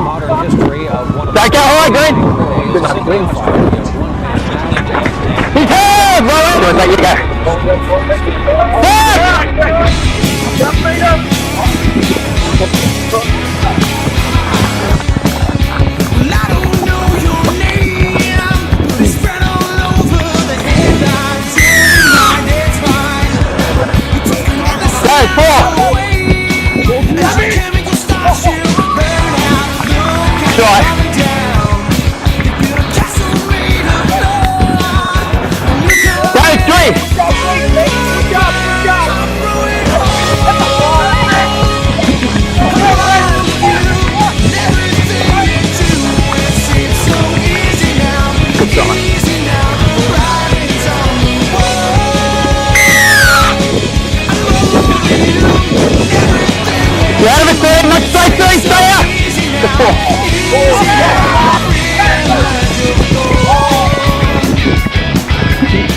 modern history of one of Back out, all right, good. He's hard, bro. Good, let you go.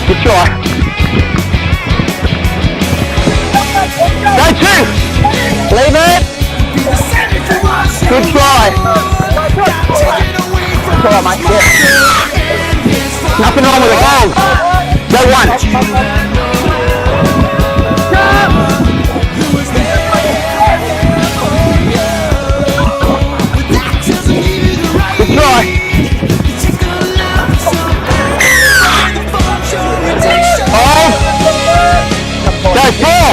Good try. Go two. Leave it. Good try. That's all right, mate. Yeah. Nothing wrong with the goal. Go one. Good try. Go four!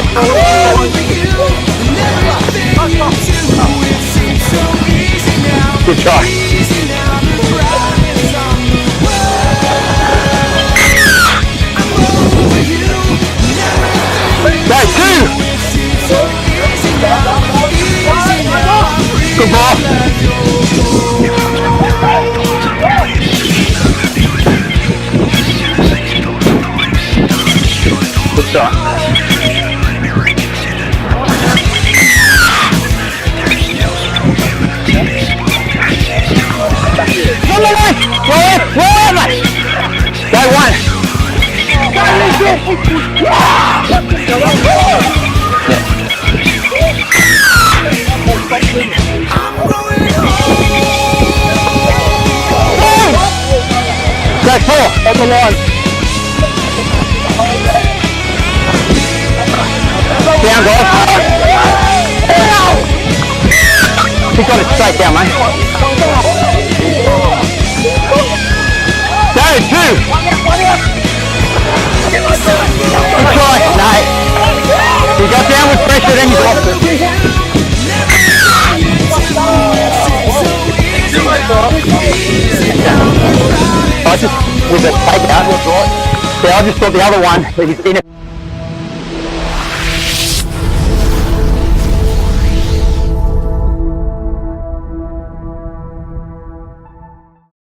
Good try. Go two! Good ball. Good shot. Go one. Go four. On the line. Down, guys. He's got it straight down, mate. Go, two. Good try. No. He got down with pressure, then he's off it. I just, with the take out, yeah, I just thought the other one, he's in it.